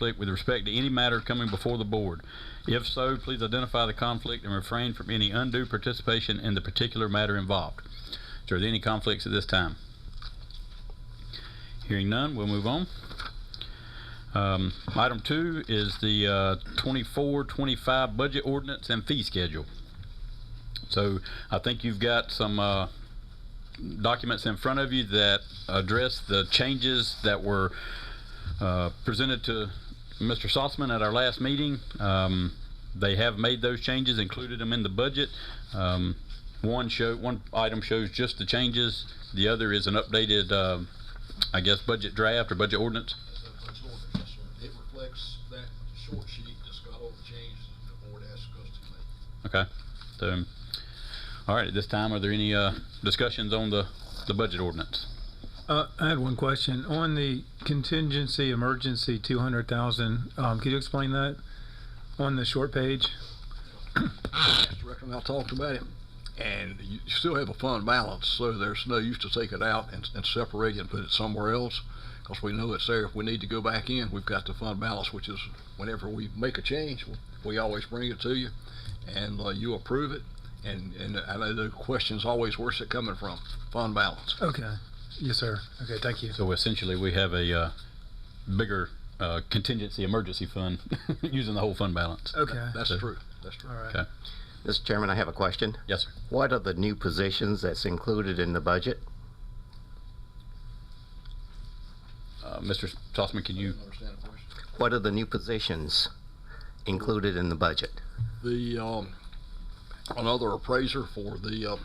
conflict with respect to any matter coming before the board? If so, please identify the conflict and refrain from any undue participation in the particular matter involved. Are there any conflicts at this time? Hearing none, we'll move on. Item 2 is the 24-25 budget ordinance and fee schedule. So I think you've got some documents in front of you that address the changes that were presented to Mr. Sossman at our last meeting. They have made those changes, included them in the budget. One item shows just the changes. The other is an updated, I guess, budget draft or budget ordinance. Budget ordinance, yes, sir. It reflects that short sheet that's got all the changes that the board asked us to make. Okay. So, all right. At this time, are there any discussions on the budget ordinance? I had one question on the contingency emergency 200,000. Could you explain that on the short page? Mr. Director and I talked about it, and you still have a fund balance, so there's no use to take it out and separate it and put it somewhere else, because we know it's there. If we need to go back in, we've got the fund balance, which is whenever we make a change, we always bring it to you, and you approve it. And I know the question's always, where's it coming from? Fund balance. Okay. Yes, sir. Okay, thank you. So essentially, we have a bigger contingency emergency fund using the whole fund balance. Okay. That's true. That's true. All right. Okay. Mr. Chairman, I have a question. Yes, sir. What are the new positions that's included in the budget? Mr. Sossman, can you? I understand the question. What are the new positions included in the budget? The another appraiser for the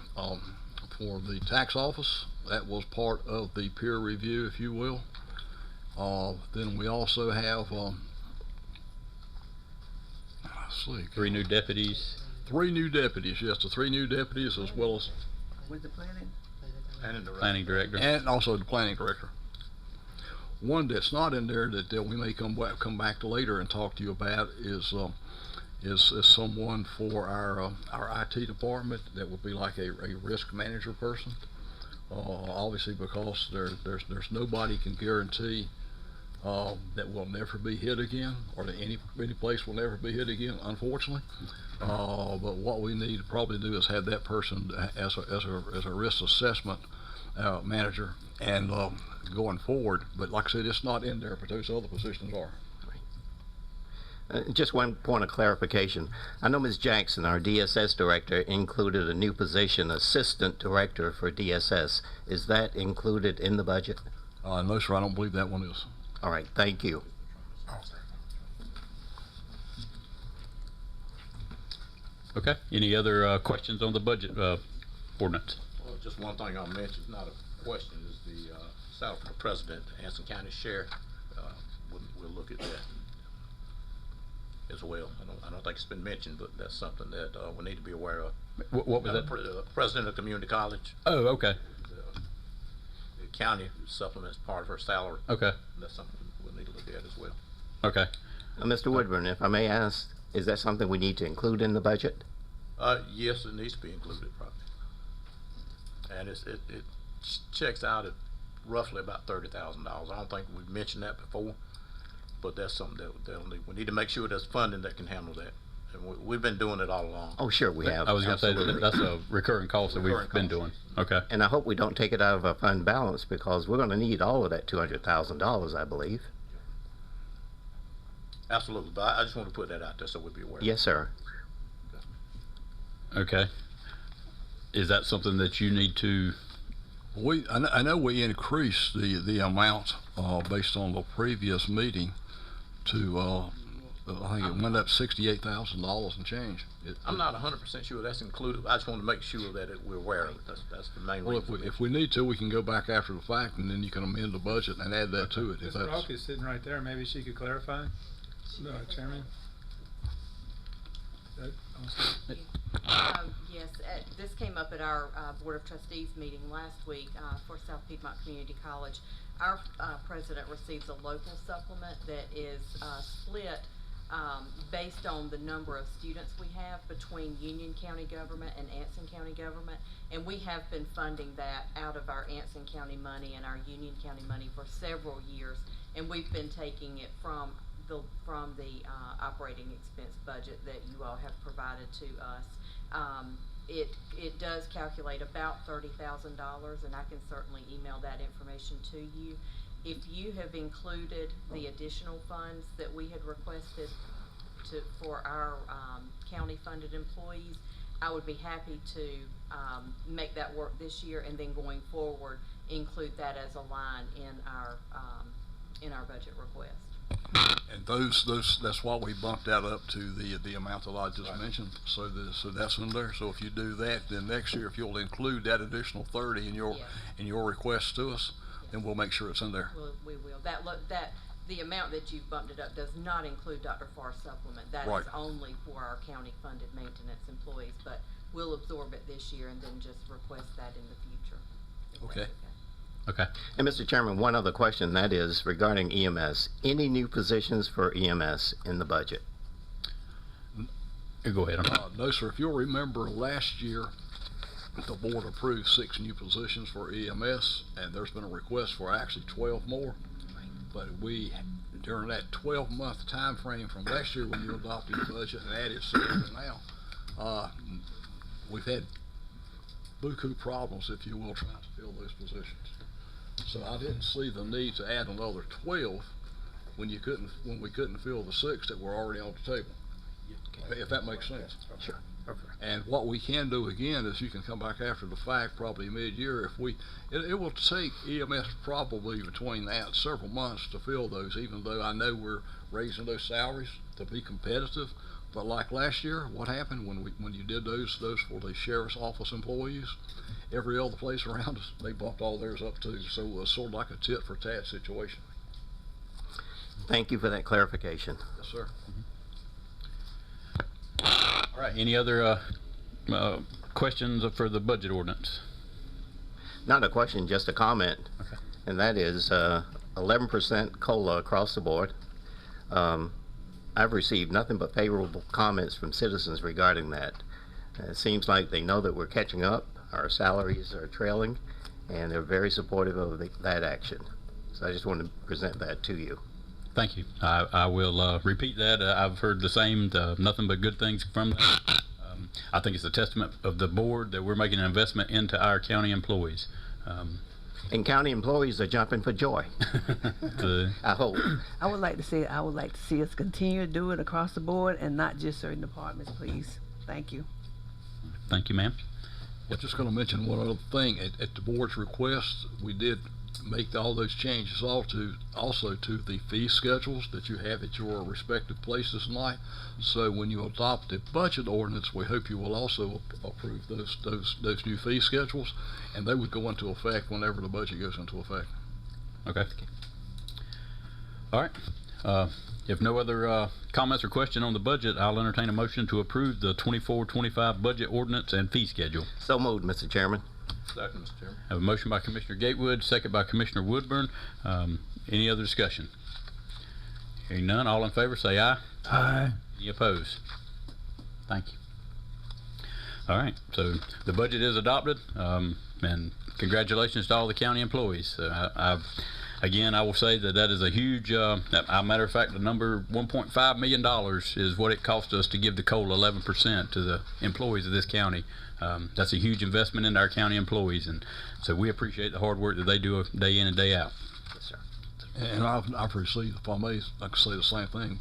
tax office, that was part of the peer review, if you will. Then we also have let's see, 3 new deputies. 3 new deputies. Yes, the 3 new deputies, as well as With the planning? Planning director. and also the planning director. One that's not in there that we may come back to later and talk to you about is someone for our IT department that would be like a risk manager person. Obviously, because there's nobody can guarantee that we'll never be hit again, or that any place will never be hit again, unfortunately. But what we need to probably do is have that person as a risk assessment manager, and going forward. But like I said, it's not in there, but those other positions are. Just one point of clarification. I know Ms. Jackson, our DSS director, included a new position, assistant director for DSS. Is that included in the budget? No, sir, I don't believe that one is. All right, thank you. Okay. Any other questions on the budget ordinance? Well, just one thing I'll mention, not a question, is the salary for the president, Anson County Sheriff. We'll look at that as well. I don't think it's been mentioned, but that's something that we need to be aware of. What was that? President of community college. Oh, okay. The county supplements part of her salary. Okay. That's something we'll need to look at as well. Okay. Mr. Woodburn, if I may ask, is that something we need to include in the budget? Yes, it needs to be included probably. And it checks out at roughly about $30,000. I don't think we've mentioned that before, but that's something that we need to make sure there's funding that can handle that. And we've been doing it all along. Oh, sure, we have. I was going to say Absolutely. that's a recurring cost that we've been doing. Okay. And I hope we don't take it out of our fund balance, because we're going to need all of that $200,000, I believe. Absolutely, but I just want to put that out there so we'll be aware. Yes, sir. Okay. Is that something that you need to? I know we increased the amount based on the previous meeting to I think it went up $68,000 and change. I'm not 100% sure that's included. I just want to make sure that we're aware of it. That's the main Well, reason. if we need to, we can go back after the fact, and then you can amend the budget and add that to it. If Ms. that's, Rock is sitting right there. Maybe she could clarify. Chairman. Yes, this came up at our Board of Trustees meeting last week for South Piedmont Community College. Our president receives a local supplement that is split based on the number of students we have between Union County government and Anson County government, and we have been funding that out of our Anson County money and our Union County money for several years, and we've been taking it from from the operating expense budget that you all have provided to us. It does calculate about $30,000, and I can certainly email that information to you. If you have included the additional funds that we had requested for our county-funded employees, I would be happy to make that work this year, and then going forward, include that as a line in our budget request. And that's why we bumped that up to the amount that I just mentioned. So that's in there. So if you do that, then next year, if you'll include that additional 30 in your request to us, then we'll make sure it's in there. We will. The amount that you've bumped it up does not include Dr. Farr's supplement. That Right. is only for our county-funded maintenance employees, but we'll absorb it this year and then just request that in the future. if that's Okay. Okay. And Mr. Chairman, one other question, that is regarding EMS. Any new positions for EMS in the budget? Go ahead. No, sir. If you'll remember, last year, the board approved 6 new positions for EMS, and there's been a request for actually 12 more. But during that 12-month time frame from last year when you adopted the budget and added 6 to now, we've had buku problems, if you will, trying to fill those positions. So I didn't see the need to add another 12 when we couldn't fill the 6 that were already on the table. If that makes sense. Sure. And what we can do again is you can come back after the fact, probably mid-year, it will take EMS probably between that several months to fill those, even though I know we're raising those salaries to be competitive. But like last year, what happened when you did those for the sheriff's office employees, every other place around us, they bumped all theirs up too. So it was sort of like a tit for tat situation. Thank you for that clarification. Yes, sir. All right. Any other questions for the budget ordinance? Not a question, just a comment. Okay. And that is 11% COLA across the board. I've received nothing but favorable comments from citizens regarding that. It seems like they know that we're catching up, our salaries are trailing, and they're very supportive of that action. So I just wanted to present that to you. Thank you. I will repeat that. I've heard the same, nothing but good things from that. I think it's a testament of the board that we're making an investment into our county employees. And county employees are jumping for joy, I hope. I would like to see us continue to do it across the board and not just certain departments, please. Thank you. Thank you, ma'am. I'm just going to mention one other thing. At the board's request, we did make all those changes also to the fee schedules that you have at your respective places tonight. So when you adopt the budget ordinance, we hope you will also approve those new fee schedules, and they would go into effect whenever the budget goes into effect. Okay. All right. If no other comments or question on the budget, I'll entertain a motion to approve the 24-25 budget ordinance and fee schedule. So moved, Mr. Chairman. Second, Mr. Chairman. I have a motion by Commissioner Gatewood, second by Commissioner Woodburn. Any other discussion? Hearing none, all in favor say aye. Aye. Any opposed? Thank you. All right, so the budget is adopted, and congratulations to all the county employees. Again, I will say that is a huge, matter of fact, the number $1.5 million is what it cost us to give the COLA 11% to the employees of this county. That's a huge investment in our county employees, and so we appreciate the hard work that they do day in and day out. Yes, sir. And I've received, if I may, I can say the same thing,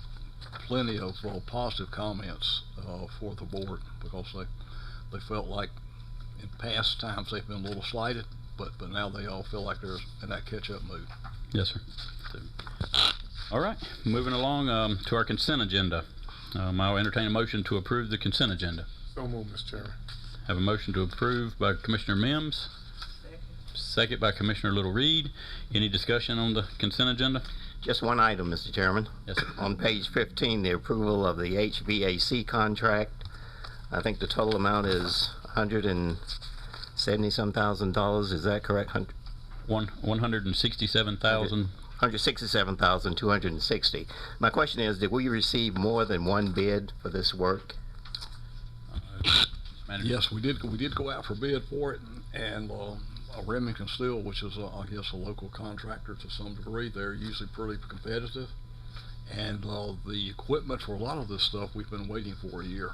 plenty of positive comments for the board, because they felt like in past times they've been a little slighted, but now they all feel like they're in that catch-up mood. Yes, sir. So, all right, moving along to our consent agenda. I'll entertain a motion to approve the consent agenda. So moved, Mr. Chairman. Have a motion to approve by Commissioner Mims. Second by Commissioner Little Reed. Any discussion on the consent agenda? Just one item, Mr. Chairman. Yes, sir. On page 15, the approval of the HVAC contract. I think the total amount is $170-some thousand. Is that correct? $167,000. $167,260. My question is, did we receive more than one bid for this work? Yes, we did go out for bid for it, and Remington Steel, which is I guess a local contractor to some degree, they're usually pretty competitive, And the equipment for a lot of this stuff we've been waiting for a year.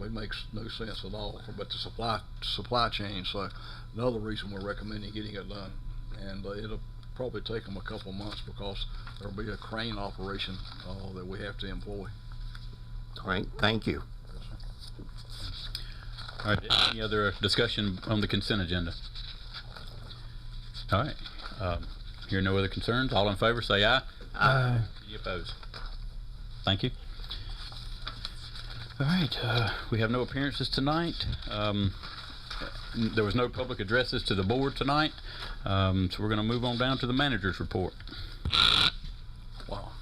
It makes no sense at all, but the supply chain. So another reason we're recommending getting it done, and it'll probably take them a couple of months because there'll be a crane operation that we have to employ. All right, thank you. All right, any other discussion on the consent agenda? All right, hear no other concerns, all in favor say aye. Aye. Any opposed? Thank you. All right, we have no appearances tonight. There was no public addresses to the board tonight, so we're going to move on down to the manager's report. Wow.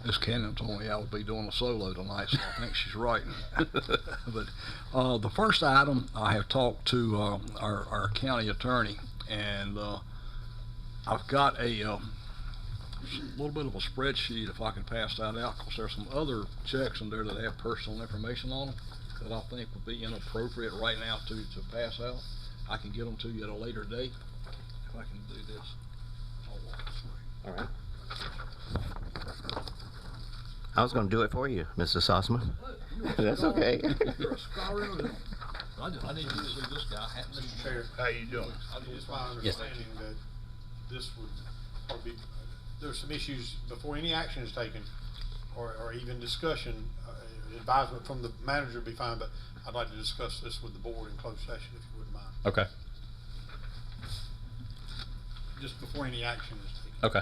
Miss Cannon told me I would be doing a solo tonight, so I think she's right. But the first item, I have talked to our county attorney, and I've got a little bit of a spreadsheet, if I can pass that out, because there's some other checks in there that have personal information on them that I think would be inappropriate right now to pass out. I can get them to you at a later date if I can do this. I'll walk this way. All right. I was going to do it for you, Mr. Sossman. That's okay. You're a scholar. I need you to see this guy. Mr. Chair, how you doing? It's my understanding that this would probably be, there's some issues before any action is taken or even discussion, advisement from the manager would be fine, but I'd like to discuss this with the board in closed session if you wouldn't mind. Okay. Just before any action is taken. Okay.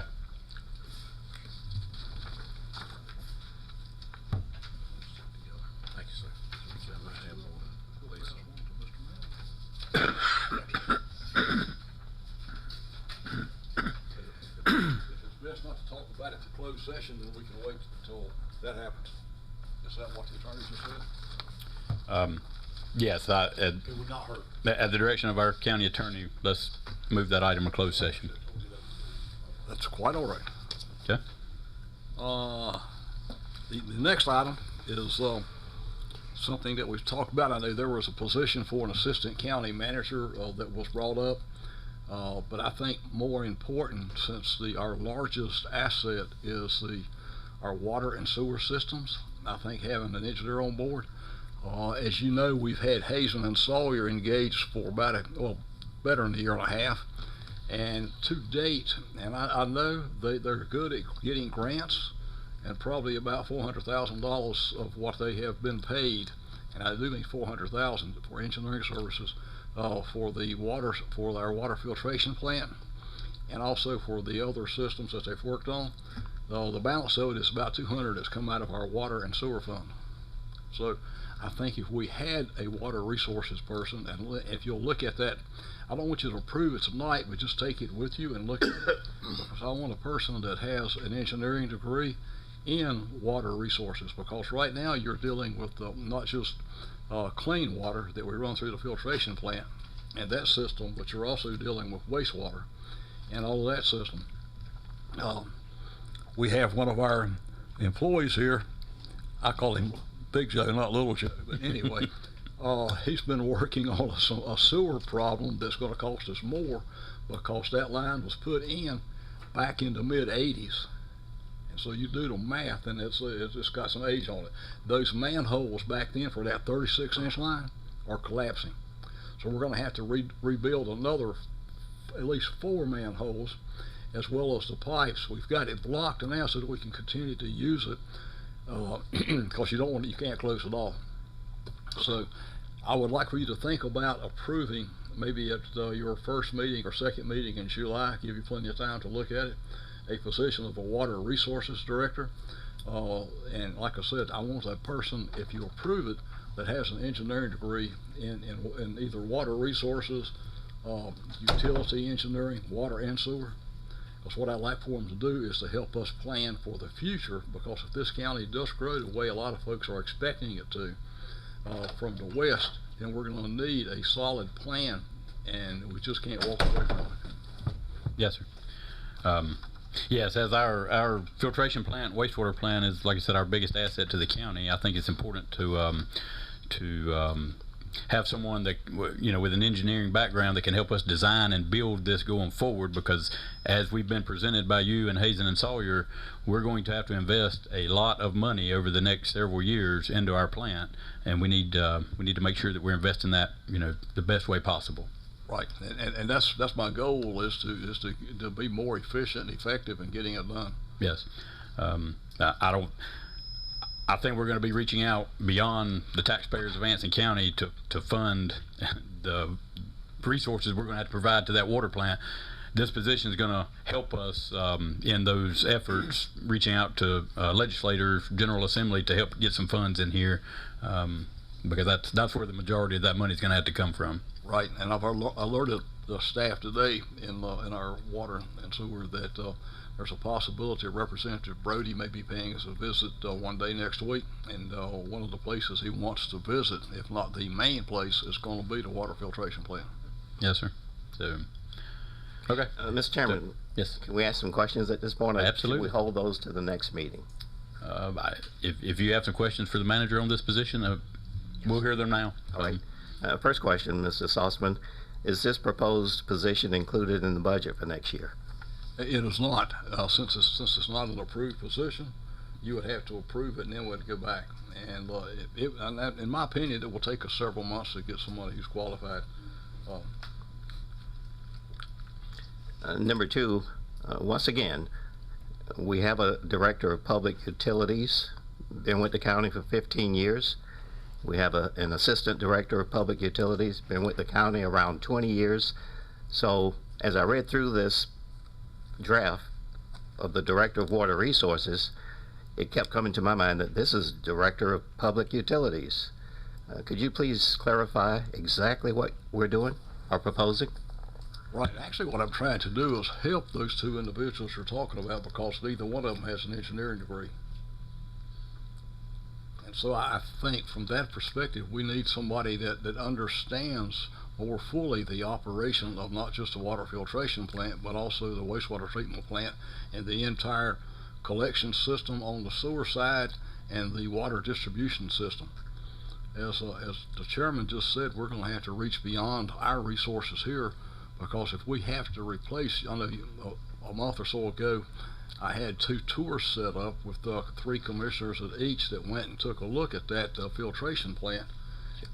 Thank you, sir. It's best not to talk about it in closed session, then we can wait until that happens. Is that what the attorney just said? Yes, It would not hurt. at the direction of our county attorney, let's move that item to closed session. That's quite all right. Okay? The next item is something that we've talked about. I know there was a position for an assistant county manager that was brought up, but I think more important, since our largest asset is our water and sewer systems, I think having an engineer on board. As you know, we've had Hazen and Sawyer engaged for about better than a year and a half. And to date, and I know they're good at getting grants, and probably about $400,000 of what they have been paid, and I do mean $400,000 for engineering services for our water filtration plant, and also for the other systems that they've worked on. The balance of it is about $200 that's come out of our water and sewer fund. So I think if we had a water resources person, and if you'll look at that, I don't want you to approve it tonight, but just take it with you and look at it. Because I want a person that has an engineering degree in water resources, because right now you're dealing with not just clean water that we run through the filtration plant and that system, but you're also dealing with wastewater and all of that system. We have one of our employees here, I call him Big Joe, not Little Joe, but anyway, he's been working on a sewer problem that's going to cost us more, because that line was put in back in the mid-'80s. And so you do the math, and it's got some age on it. Those manholes back then for that 36-inch line are collapsing. So we're going to have to rebuild another at least 4 manholes, as well as the pipes. We've got it blocked now so that we can continue to use it, because you can't close it off. So I would like for you to think about approving, maybe at your first meeting or second meeting in July, give you plenty of time to look at it, a position of a water resources director. And like I said, I want a person, if you approve it, that has an engineering degree in either water resources, utility engineering, water and sewer. Because what I'd like for them to do is to help us plan for the future, because if this county does grow the way a lot of folks are expecting it to from the west, then we're going to need a solid plan, and we just can't walk away from it. Yes, sir. Yes, as our filtration plant, wastewater plant is, like I said, our biggest asset to the county. I think it's important to have someone that, with an engineering background that can help us design and build this going forward, because as we've been presented by you and Hazen and Sawyer, we're going to have to invest a lot of money over the next several years into our plant, and we need to make sure that we're investing that, the best way possible. Right, and that's my goal is to be more efficient and effective in getting it done. Yes. I think we're going to be reaching out beyond the taxpayers of Anson County to fund the resources we're going to have to provide to that water plant. This position is going to help us in those efforts, reaching out to legislators, General Assembly to help get some funds in here, because that's where the majority of that money is going to have to come from. Right, and I've alerted the staff today in our water and sewer that there's a possibility Representative Brody may be paying us a visit one day next week, and one of the places he wants to visit, if not the main place, is going to be the water filtration plant. Yes, sir. So, okay. Mr. Chairman, yes. Can we ask some questions at this point? Or Absolutely. should we hold those to the next meeting? If you have some questions for the manager on this position, we'll hear them now. All right. First question, Mr. Salzman, is this proposed position included in the budget for next year? It is not. Since it's not an approved position, you would have to approve it and then we'd go back. And in my opinion, it will take us several months to get somebody who's qualified. Number two, once again, we have a director of public utilities, been with the county for 15 years. We have an assistant director of public utilities, been with the county around 20 years. So as I read through this draft of the director of water resources, it kept coming to my mind that this is director of public utilities. Could you please clarify exactly what we're doing or proposing? Right. Actually, what I'm trying to do is help those two individuals you're talking about, because neither one of them has an engineering degree. And so I think from that perspective, we need somebody that understands more fully the operation of not just the water filtration plant, but also the wastewater treatment plant and the entire collection system on the sewer side and the water distribution system. As the chairman just said, we're going to have to reach beyond our resources here, because if we have to replace, I know a month or so ago, I had 2 tours set up with 3 commissioners at each that went and took a look at that filtration plant.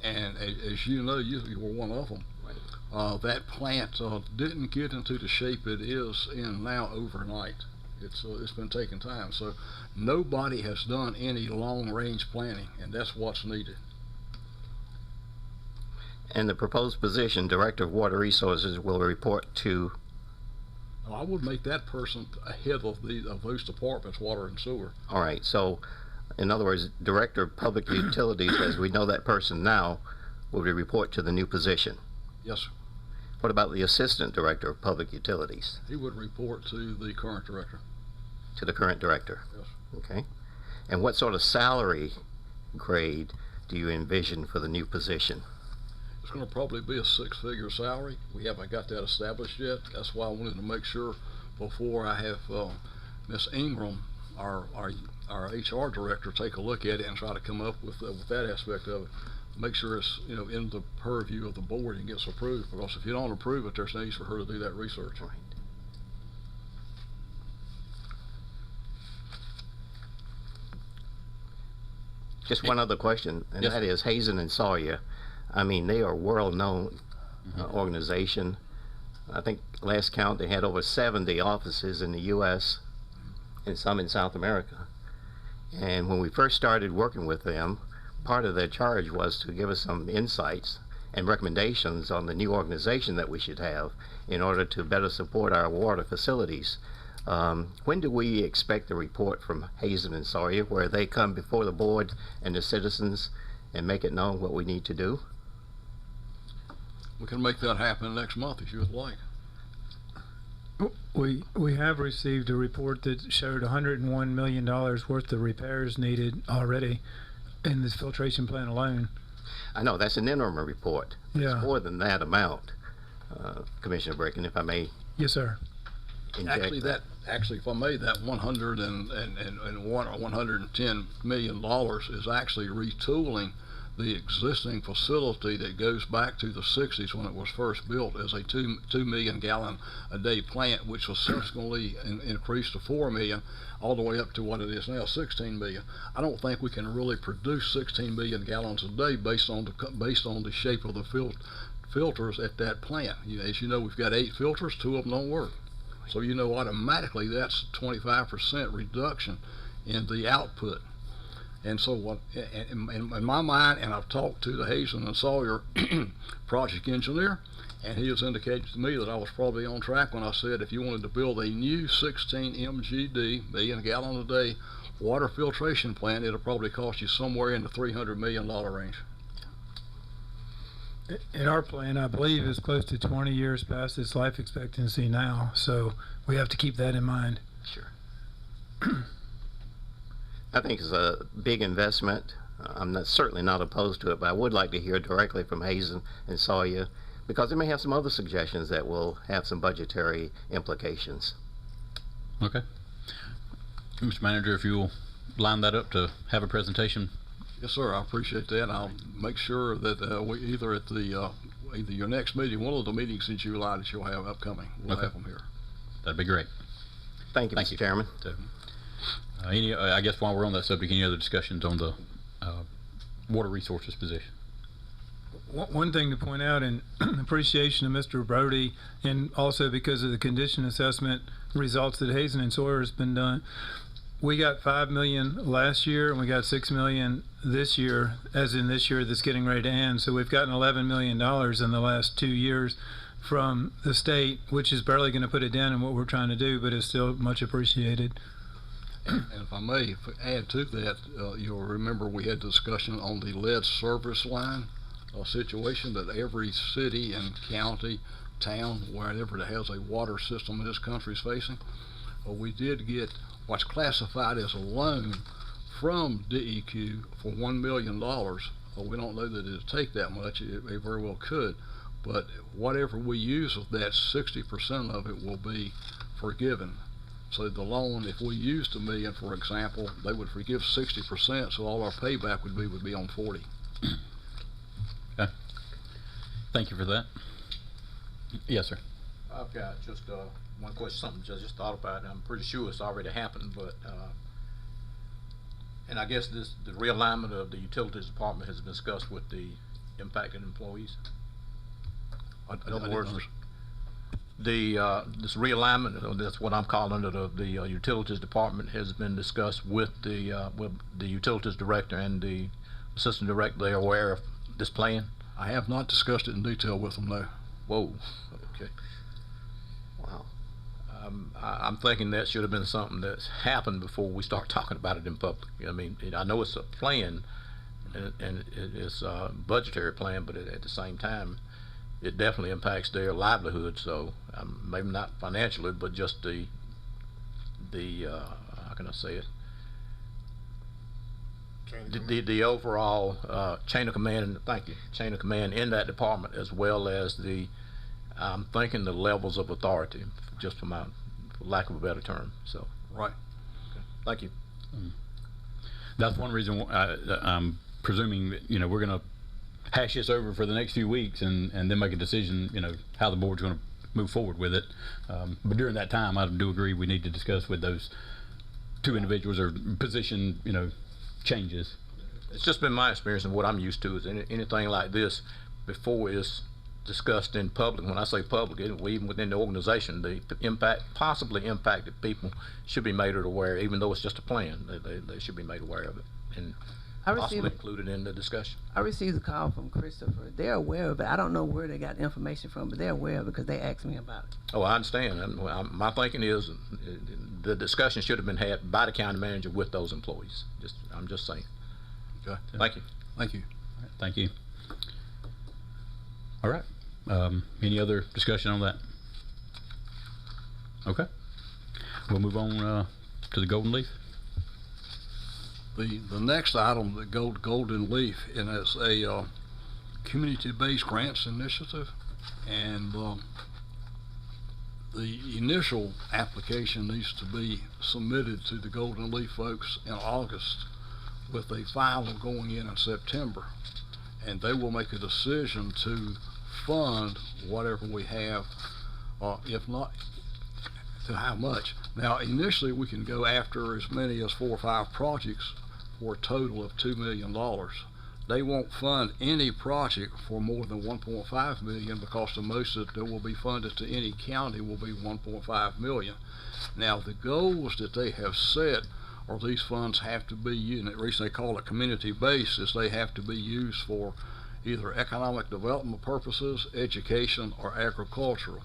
And as you know, you were one of them. That plant didn't get into the shape it is in now overnight. It's been taking time. So nobody has done any long-range planning, and that's what's needed. And the proposed position, director of water resources, will report to? I would make that person ahead of those departments, water and sewer. All right. So, in other words, director of public utilities, as we know that person now, will report to the new position. Yes, sir. What about the assistant director of public utilities? He would report to the current director. To the current director. Yes. Okay. And what sort of salary grade do you envision for the new position? It's going to probably be a 6-figure salary. We haven't got that established yet. That's why I wanted to make sure before I have Ms. Ingram, our HR director, take a look at it and try to come up with that aspect of it. Make sure it's in the purview of the board and gets approved. Because if you don't approve it, there's no use for her to do that research. Right. Just one other question, and Yes. that is Hazen and Sawyer. I mean, they are a world-known organization. I think last count they had over 70 offices in the U.S. and some in South America. And when we first started working with them, part of their charge was to give us some insights and recommendations on the new organization that we should have in order to better support our water facilities. When do we expect a report from Hazen and Sawyer where they come before the board and the citizens and make it known what we need to do? We can make that happen next month if you would like. We have received a report that showed $101 million worth of repairs needed already in this filtration plant alone. I know that's an interim report. Yeah. It's more than that amount, Commissioner Bracken, if I may Yes, sir. inject Actually, if I may, that 101 or $110 million is actually retooling the existing facility that goes back to the 60s when it was first built as a 2 million gallon a day plant, which was subsequently increased to 4 million, all the way up to what it is now, 16 million. I don't think we can really produce 16 million gallons a day based on the shape of the filters at that plant. As you know, we've got 8 filters, 2 of them don't work. So you know automatically that's 25% reduction in the output. And so what, in my mind, and I've talked to the Hazen and Sawyer project engineer, and he has indicated to me that I was probably on track when I said if you wanted to build a new 16 MGD, million gallon a day, water filtration plant, it'll probably cost you somewhere in the $300 million range. And our plan, I believe, is close to 20 years past its life expectancy now, so we have to keep that in mind. Sure. I think it's a big investment. I'm certainly not opposed to it, but I would like to hear directly from Hazen and Sawyer, because they may have some other suggestions that will have some budgetary implications. Okay. Mr. Manager, if you'll line that up to have a presentation. Yes, sir. I appreciate that. I'll make sure that we either at the either your next meeting, one of the meetings in July that you'll have upcoming, we'll have them here. That'd be great. Thank you, Thank Mr. you. Chairman. So, I guess while we're on that subject, any other discussions on the water resources position? One thing to point out in appreciation of Mr. Brody, and also because of the condition assessment results that Hazen and Sawyer has been done, we got $5 million last year and we got $6 million this year, as in this year that's getting ready to end. So we've gotten $11 million in the last 2 years from the state, which is barely going to put it down in what we're trying to do, but is still much appreciated. And if I may add to that, you'll remember we had discussion on the lead service line situation that every city and county, town, wherever that has a water system in this country is facing. We did get what's classified as a loan from DEQ for $1 million. We don't know that it'll take that much. It very well could. But whatever we use of that, 60% of it will be forgiven. So the loan, if we used $1 million, for example, they would forgive 60%, so all our payback would be on 40. Okay. Thank you for that. Yes, sir. I've got just one question, something I just thought about, and I'm pretty sure it's already happened, but and I guess the realignment of the utilities department has been discussed with the impacted employees. In other words, this realignment, that's what I'm calling it, of the utilities department has been discussed with the utilities director and the assistant director. They're aware of this plan? I have not discussed it in detail with them, no. Whoa, okay. Wow. I'm thinking that should have been something that's happened before we start talking about it in public. I mean, I know it's a plan, and it's a budgetary plan, but at the same time, it definitely impacts their livelihood. So maybe not financially, but just the how can I say it? The overall chain of command. Thank you. Chain of command in that department, as well as I'm thinking the levels of authority, just for lack of a better term. So right. Okay. Thank you. That's one reason I'm presuming that, we're going to hash this over for the next few weeks and then make a decision, how the board's going to move forward with it. But during that time, I do agree we need to discuss with those two individuals or position, changes. It's just been my experience, and what I'm used to is anything like this, before it's discussed in public. When I say public, even within the organization, the possibly impacted people should be made aware, even though it's just a plan. They should be made aware of it and possibly included in the discussion. I received a call from Christopher. They're aware of it. I don't know where they got the information from, but they're aware of it because they asked me about it. Oh, I understand. My thinking is the discussion should have been had by the county manager with those employees. I'm just saying. Okay. Thank you. Thank you. All right, thank you. All right. Any other discussion on that? Okay. We'll move on to the Golden Leaf. The next item, the Golden Leaf, and it's a community-based grants initiative, and the initial application needs to be submitted to the Golden Leaf folks in August, with a final going in September. and they will make a decision to fund whatever we have, if not, to how much. Now, initially, we can go after as many as 4 or 5 projects for a total of $2 million. They won't fund any project for more than 1.5 million because the most that will be funded to any county will be 1.5 million. Now, the goals that they have set, or these funds have to be used, and the reason they call it community-based is they have to be used for either economic development purposes, education, or agricultural.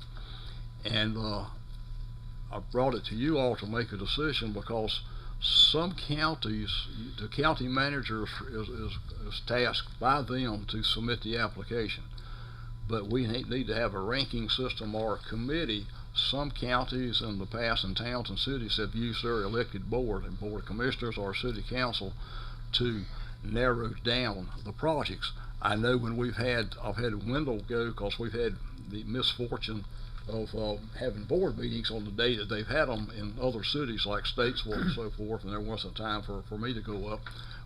And I brought it to you all to make a decision because some counties, the county manager is tasked by them to submit the application. But we need to have a ranking system or a committee. Some counties in the past and towns and cities have used their elected board and board of commissioners or city council to narrow down the projects. I know when I've had Wendell go because we've had the misfortune of having board meetings on the day that they've had them in other cities like Statesville and so forth, and there wasn't time for me to go up.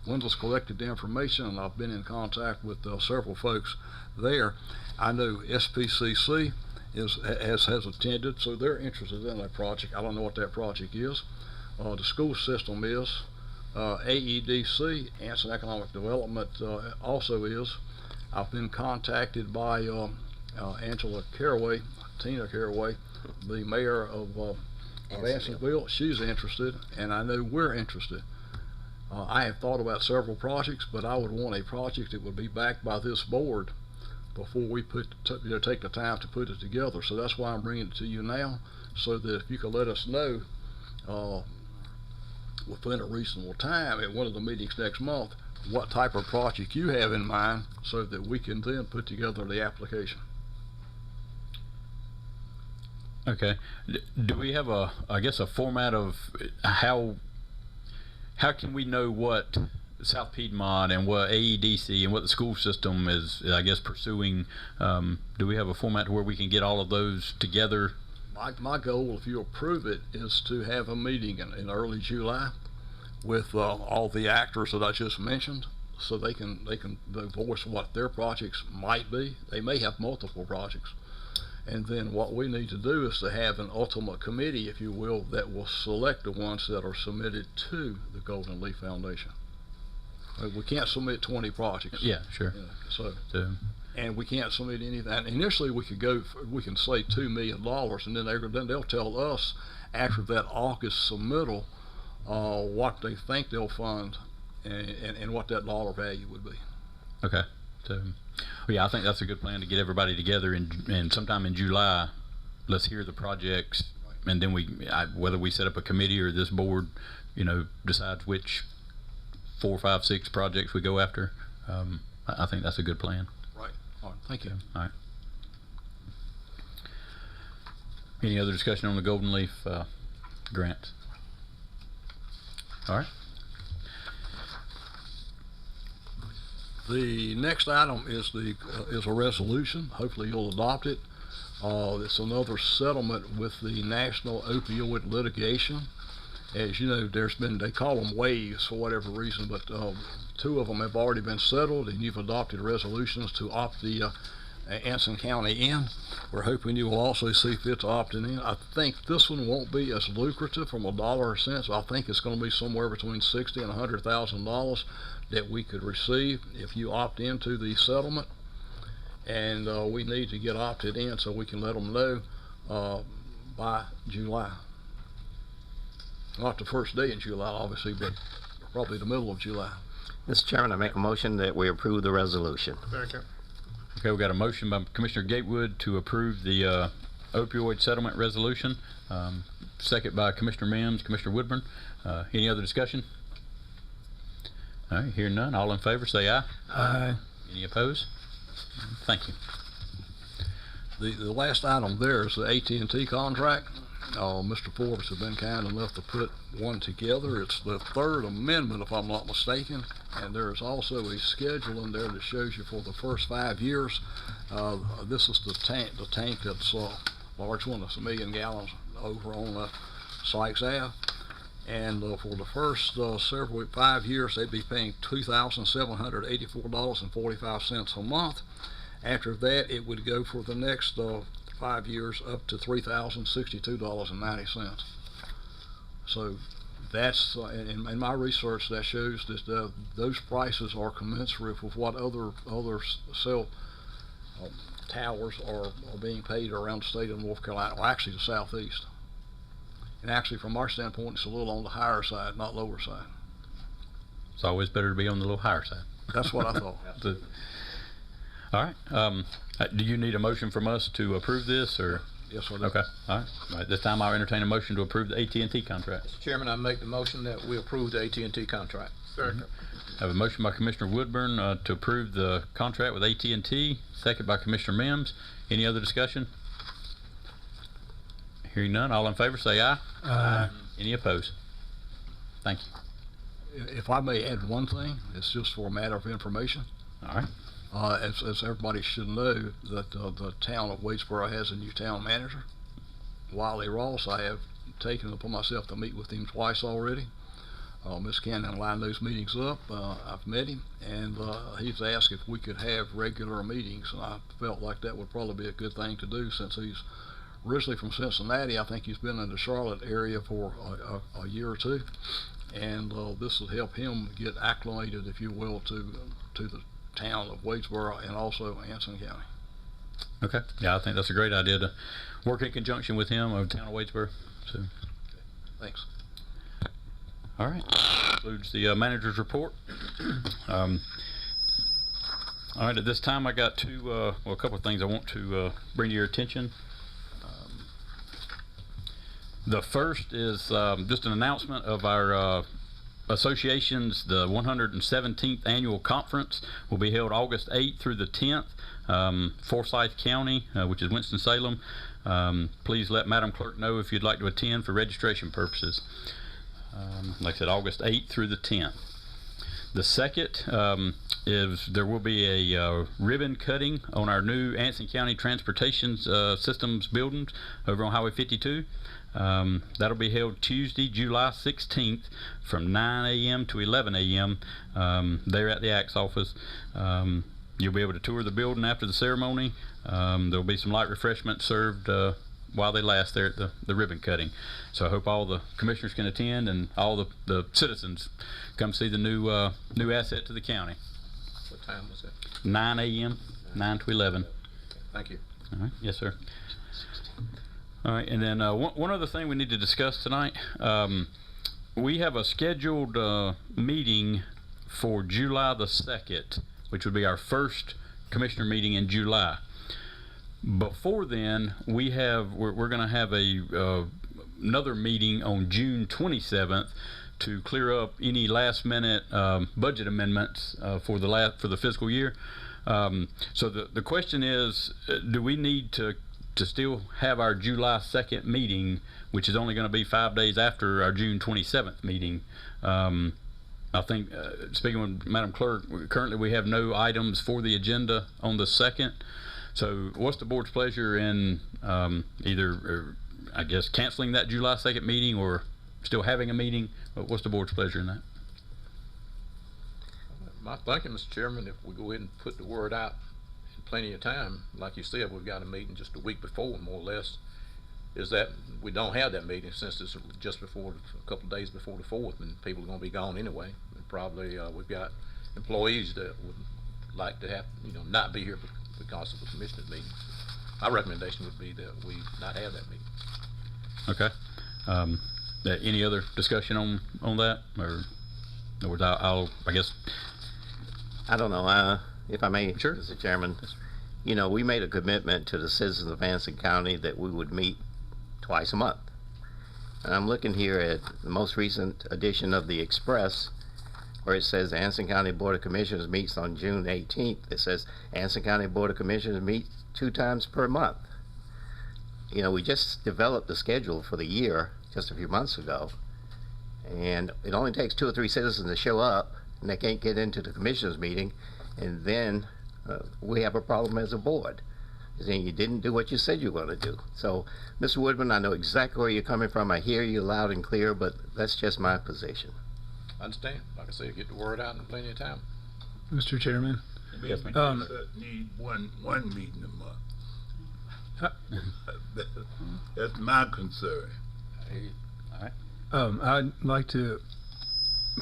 Wendell's collected the information, and I've been in contact with several folks there. I know SPCC has attended, so they're interested in that project. I don't know what that project is. The school system is. AEDC, Anson Economic Development, also is. I've been contacted by Angela Caraway, Tina Caraway, the mayor of Ansonville. She's interested, and I know we're interested. I have thought about several projects, but I would want a project that would be backed by this board before we take the time to put it together. So that's why I'm bringing it to you now, so that if you could let us know within a reasonable time at one of the meetings next month what type of project you have in mind, so that we can then put together the application. Okay. Do we have a format of how can we know what South Piedmont and what AEDC and what the school system is, I guess, pursuing? Do we have a format where we can get all of those together? My goal, if you approve it, is to have a meeting in early July with all the actors that I just mentioned, so they can voice what their projects might be. They may have multiple projects. And then what we need to do is to have an ultimate committee, if you will, that will select the ones that are submitted to the Golden Leaf Foundation. We can't submit 20 projects. Yeah, sure. So and we can't submit anything. Initially, we can say $2 million, and then they'll tell us after that August submittal what they think they'll fund and what that dollar value would be. Okay. So, yeah, I think that's a good plan to get everybody together and sometime in July, let's hear the projects, and then whether we set up a committee or this board, decides which 4, 5, 6 projects we go after. I think that's a good plan. Right. All right. Thank you. All right. Any other discussion on the Golden Leaf grants? All right. The next item is a resolution. Hopefully you'll adopt it. It's another settlement with the National Opioid Litigation. As you know, they call them waves for whatever reason, but 2 of them have already been settled, and you've adopted resolutions to opt the Anson County in. We're hoping you will also see fit to opt in. I think this one won't be as lucrative from a dollar or cents. I think it's going to be somewhere between $60,000 and $100,000 that we could receive if you opt into the settlement. And we need to get opted in so we can let them know by July. Not the first day in July, obviously, but probably the middle of July. Mr. Chairman, I make a motion that we approve the resolution. Okay, we've got a motion by Commissioner Gatewood to approve the opioid settlement resolution. Second by Commissioner Mims, Commissioner Woodburn. Any other discussion? All right, hearing none. All in favor, say aye. Aye. Any opposed? Thank you. The last item there is the AT&T contract. Mr. Forbes has been kind enough to put one together. It's the 3rd amendment, if I'm not mistaken, and there's also a schedule in there that shows you for the first 5 years. This is the tank that's large one. It's 1 million gallons over on Sykes Ave. And for the first 5 years, they'd be paying $2,784.45 a month. After that, it would go for the next 5 years up to $3,062.90. So that's in my research, that shows that those prices are commensurate with what other cell towers are being paid around the state of North Carolina, or actually the southeast. And actually, from our standpoint, it's a little on the higher side, not lower side. It's always better to be on the little higher side. That's what I thought. All right. Do you need a motion from us to approve this, or? Yes, I do. Okay. All right. This time I'll entertain a motion to approve the AT&T contract. Mr. Chairman, I make the motion that we approve the AT&T contract. Second. I have a motion by Commissioner Woodburn to approve the contract with AT&T, second by Commissioner Mims. Any other discussion? Hearing none, all in favor say aye. Aye. Any opposed? Thank you. If I may add one thing, it's just for a matter of information. All right. As everybody should know, that the town of Wadesboro has a new town manager. Wiley Ross, I have taken it upon myself to meet with him twice already. Ms. Cannon lined those meetings up. I've met him, and he's asked if we could have regular meetings, and I felt like that would probably be a good thing to do, since he's originally from Cincinnati. I think he's been in the Charlotte area for a year or two, and this will help him get acclimated, if you will, to the town of Wadesboro and also Anson County. Okay. Yeah, I think that's a great idea to work in conjunction with him of the town of Wadesboro. So, Thanks. all right. Includes the manager's report. All right. At this time, I got a couple of things I want to bring to your attention. The first is just an announcement of our association's the 117th annual conference will be held August 8th through the 10th, Forsyth County, which is Winston-Salem. Please let Madam Clerk know if you'd like to attend for registration purposes. Like I said, August 8th through the 10th. The second is there will be a ribbon cutting on our new Anson County Transportation Systems buildings over on Highway 52. That'll be held Tuesday, July 16th from 9 a.m. to 11 a.m. There at the ACT's office. You'll be able to tour the building after the ceremony. There'll be some light refreshments served while they last there at the ribbon cutting. So I hope all the commissioners can attend and all the citizens come see the new asset to the county. What time was that? 9 a.m., 9 to 11. Thank you. All right. Yes, sir. All right, and then one other thing we need to discuss tonight. We have a scheduled meeting for July the 2nd, which would be our first commissioner meeting in July. Before then, we're going to have another meeting on June 27th to clear up any last-minute budget amendments for the fiscal year. So the question is, do we need to still have our July 2nd meeting, which is only going to be 5 days after our June 27th meeting? I think, speaking with Madam Clerk, currently we have no items for the agenda on the 2nd. So what's the board's pleasure in either, I guess, canceling that July 2nd meeting or still having a meeting? What's the board's pleasure in that? My thinking, Mr. Chairman, if we go ahead and put the word out in plenty of time, like you said, we've got a meeting just a week before, more or less, is that we don't have that meeting since it's just before, a couple of days before the 4th, and people are going to be gone anyway. And probably we've got employees that would like to have, not be here because of the commissioners meeting. My recommendation would be that we not have that meeting. Okay. Any other discussion on that, or I guess. I don't know, if I may, Sure. Mr. Chairman. We made a commitment to the citizens of Anson County that we would meet twice a month. And I'm looking here at the most recent edition of the Express, where it says Anson County Board of Commissioners meets on June 18th. It says Anson County Board of Commissioners meets 2 times per month. We just developed the schedule for the year just a few months ago, and it only takes 2 or 3 citizens to show up, and they can't get into the commissioners meeting, and then we have a problem as a board. then you didn't do what you said you were going to do. So, Mr. Woodburn, I know exactly where you're coming from. I hear you loud and clear, but that's just my position. I understand. Like I said, get the word out in plenty of time. Mr. Chairman. Yes, Need one meeting a month. Uh, That's my concern. I'd like to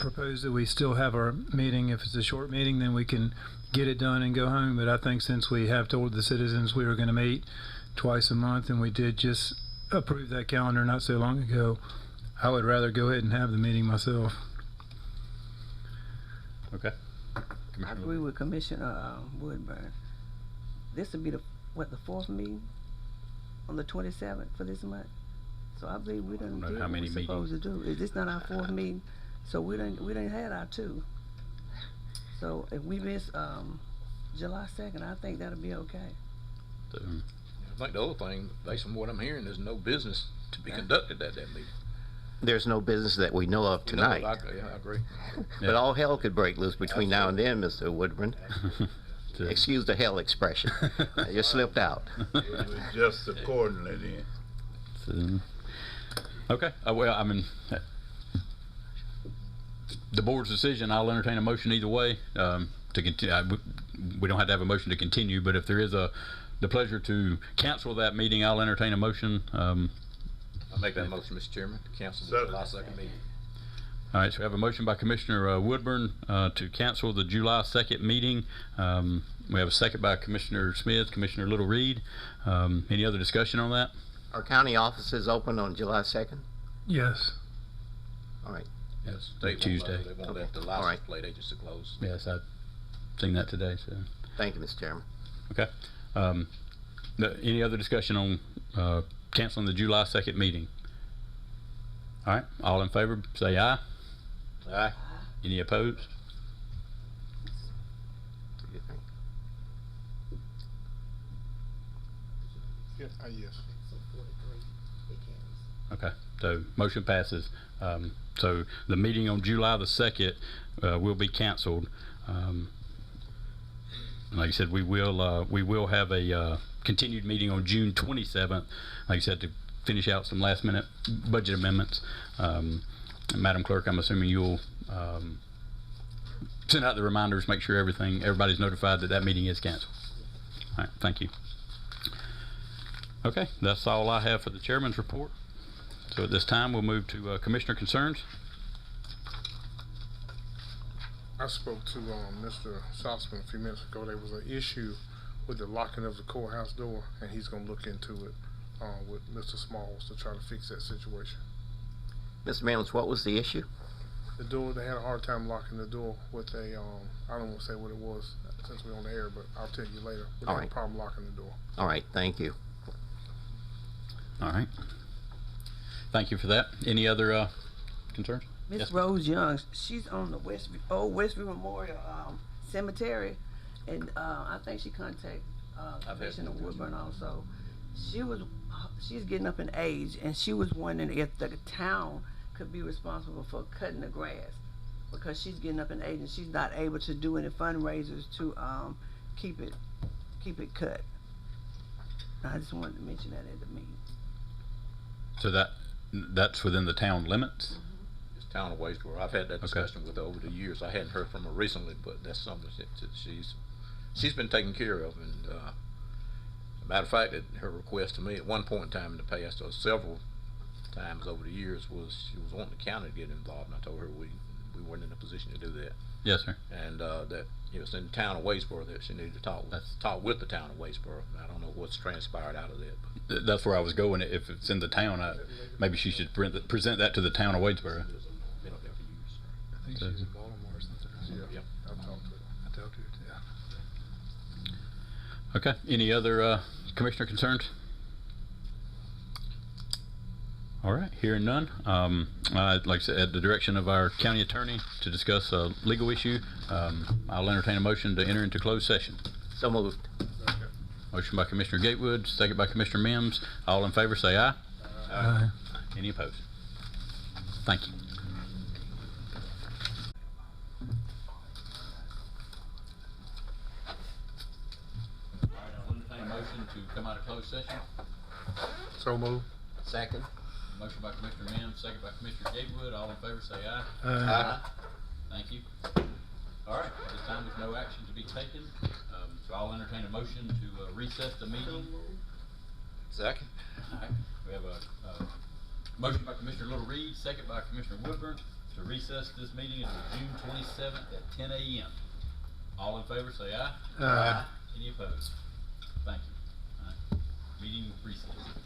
propose that we still have our meeting. If it's a short meeting, then we can get it done and go home. But I think since we have told the citizens we were going to meet twice a month, and we did just approve that calendar not so long ago, I would rather go ahead and have the meeting myself. Okay. I agree with Commissioner Woodburn. This would be the fourth meeting on the 27th for this month. So I believe we done know did how what many we're supposed to do. Is this not our fourth meeting? So we done had our two. So if we miss July 2nd, I think that'll be okay. So, I think the other thing, based on what I'm hearing, there's no business to be conducted at that meeting. There's no business that we know of You know, tonight. I agree. But all hell could break loose between now and then, Mr. Woodburn. so- Excuse the hell expression. You slipped out. It was just accordingly then. so- okay. Well, I mean, the board's decision. I'll entertain a motion either way to continue. We don't have to have a motion to continue, but if there is the pleasure to cancel that meeting, I'll entertain a motion. I make that motion, Mr. Chairman, to cancel the July 2nd meeting. All right, so we have a motion by Commissioner Woodburn to cancel the July 2nd meeting. We have a second by Commissioner Smith, Commissioner Little Reed. Any other discussion on that? Our county offices open on July 2nd? Yes. All right. Yes, they won't, Tuesday. They won't Okay. let the All right. license plate agency close. Yes, I've seen that today. So, Thank you, Mr. Chairman. okay. Any other discussion on canceling the July 2nd meeting? All right, all in favor, say aye. Aye. Any opposed? What do you think? Yes. Okay, so motion passes. So the meeting on July the 2nd will be canceled. Like I said, we will have a continued meeting on June 27th. Like I said, to finish out some last minute budget amendments. Madam Clerk, I'm assuming you'll send out the reminders, make sure everybody's notified that meeting is canceled. All right, thank you. Okay, that's all I have for the chairman's report. So at this time, we'll move to commissioner concerns. I spoke to Mr. Sossman a few minutes ago. There was an issue with the locking of the courthouse door, and he's going to look into it with Mr. Smalls to try to fix that situation. Mr. Manless, what was the issue? The door, they had a hard time locking the door with a, I don't want to say what it was since we're on the air, but I'll tell you later. But they All had right. a problem locking the door. All right, thank you. All right. Thank you for that. Any other concerns? Miss Yes. Rose Young, she's on the old Westview Memorial Cemetery, and I think she contacted Commissioner Woodburn also. She's getting up in age, and she was wondering if the town could be responsible for cutting the grass, because she's getting up in age and she's not able to do any fundraisers to keep it cut. I just wanted to mention that at the meeting. So that's within the town limits? It's town of Wadesboro. I've had that discussion with her over the years. I hadn't heard from her recently, but that's something that she's been taken care of. And as a matter of fact, that her request to me at one point in time in the past, or several times over the years, was she was wanting the county to get involved. And I told her we weren't in a position to do that. Yes, sir. And that it's in the town of Wadesboro that she needed to talk with the town of Wadesboro. I don't know what's transpired out of that. But That's where I was going. If it's in the town, maybe she should present that to the town of Wadesboro. been up there for years. I think she's in Baltimore or something. Yep. I'll talk to her. I talked to her, yeah. Okay. Any other commissioner concerns? All right. Hearing none. Like I said, at the direction of our county attorney to discuss a legal issue, I'll entertain a motion to enter into closed session. So moved. Motion by Commissioner Gatewood, second by Commissioner Mims. All in favor, say aye. Aye. Any opposed? Thank you. I'll entertain a motion to come out of closed session? So move. Second. Motion by Commissioner Mims, second by Commissioner Gatewood. All in favor say aye. Aye. Thank you. All right, at this time, there's no action to be taken. So I'll entertain a motion to recess the meeting. Second. All right, we have a motion by Commissioner Little Reed, second by Commissioner Woodburn to recess this meeting until June 27th at 10 a.m. All in favor say aye. Aye. Any opposed? Thank you. All right, meeting recessed.